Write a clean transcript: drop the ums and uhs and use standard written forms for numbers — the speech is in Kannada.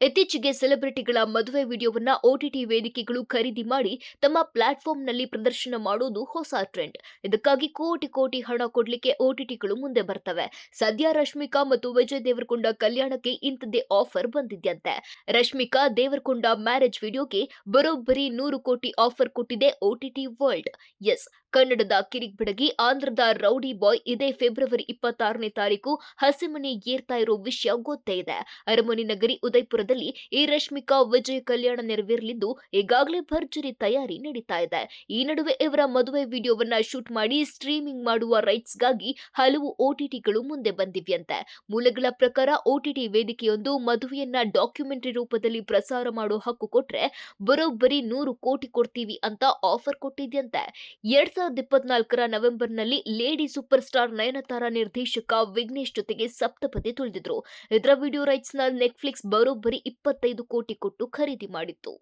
ಇತ್ತೀಚೆಗೆ ಸೆಲೆಬ್ರಿಟಿಗಳ ಮದುವೆ ವಿಡಿಯೋವನ್ನ ಓಟಿಟಿ ವೇದಿಕೆಗಳು ಖರೀದಿ ಮಾಡಿ ತಮ್ಮ ಪ್ಲಾಟ್ಫಾರ್ಮ್ನಲ್ಲಿ ಪ್ರದರ್ಶನ ಮಾಡೋದು ಹೊಸ ಟ್ರೆಂಡ್. ಇದಕ್ಕಾಗಿ ಕೋಟಿ ಕೋಟಿ ಹಣ ಕೊಡ್ಲಿಕ್ಕೆ ಓಟಿಟಿಗಳು ಮುಂದೆ ಬರ್ತವೆ. ಸದ್ಯ ರಶ್ಮಿಕಾ ಮತ್ತು ವಿಜಯ್ ದೇವರಕೊಂಡ ಕಲ್ಯಾಣಕ್ಕೆ ಇಂಥದ್ದೇ ಆಫರ್ ಬಂದಿದ್ಯಂತೆ. ರಶ್ಮಿಕಾ ದೇವರಕೊಂಡ ಮ್ಯಾರೇಜ್ ವಿಡಿಯೋಗೆ ಬರೋಬ್ಬರಿ 100 ಕೋಟಿ ಆಫರ್ ಕೊಟ್ಟಿದೆ ಓಟಿಟಿ ವರ್ಲ್ಡ್. ಎಸ್, ಕನ್ನಡದ ಕಿರಿಕ್ ಬೆಡಗಿ ಆಂಧ್ರದ ರೌಡಿ ಬಾಯ್ ಇದೇ ಫೆಬ್ರವರಿ 26ನೇ ತಾರೀಕು ಹಸೆಮಣೆ ಏರ್ತಾ ಇರೋ ವಿಷಯ ಗೊತ್ತೇ ಇದೆ. ಅರಮನೆ ನಗರಿ ಉದಯಪುರದಲ್ಲಿ ಈ ರಶ್ಮಿಕಾ ವಿಜಯ್ ಕಲ್ಯಾಣ ನೆರವೇರಲಿದ್ದು ಈಗಾಗಲೇ ಭರ್ಜರಿ ತಯಾರಿ ನಡೀತಾ ಇದೆ. ಈ ನಡುವೆ ಇವರ ಮದುವೆ ವಿಡಿಯೋವನ್ನ ಶೂಟ್ ಮಾಡಿ ಸ್ಟ್ರೀಮಿಂಗ್ ಮಾಡುವ ರೈಟ್ಸ್ಗಾಗಿ ಹಲವು ಓಟಿಟಿಗಳು ಮುಂದೆ ಬಂದಿವೆಯಂತೆ. ಮೂಲಗಳ ಪ್ರಕಾರ ಓಟಿಟಿ ವೇದಿಕೆಯೊಂದು ಮದುವೆಯನ್ನ ಡಾಕ್ಯುಮೆಂಟರಿ ರೂಪದಲ್ಲಿ ಪ್ರಸಾರ ಮಾಡೋ ಹಕ್ಕು ಕೊಟ್ರೆ ಬರೋಬ್ಬರಿ 100 ಕೋಟಿ ಕೊಡ್ತೀವಿ ಅಂತ ಆಫರ್ ಕೊಟ್ಟಿದ್ಯಂತೆ. 2024ರ ನವೆಂಬರ್ನಲ್ಲಿ ಲೇಡಿ ಸೂಪರ್ ಸ್ಟಾರ್ ನಯನತಾರಾ ನಿರ್ದೇಶಕ ವಿಘ್ನೇಶ್ ಜೊತೆಗೆ ಸಪ್ತಪದಿ ತುಳಿದಿದ್ರು. ಇದರ ವಿಡಿಯೋ ರೈಟ್ಸ್ ನ ನೆಟ್ಫ್ಲಿಕ್ಸ್ ಬರೋಬ್ಬರಿ 25 ಕೋಟಿ ಕೊಟ್ಟು ಖರೀದಿ ಮಾಡಿತ್ತು.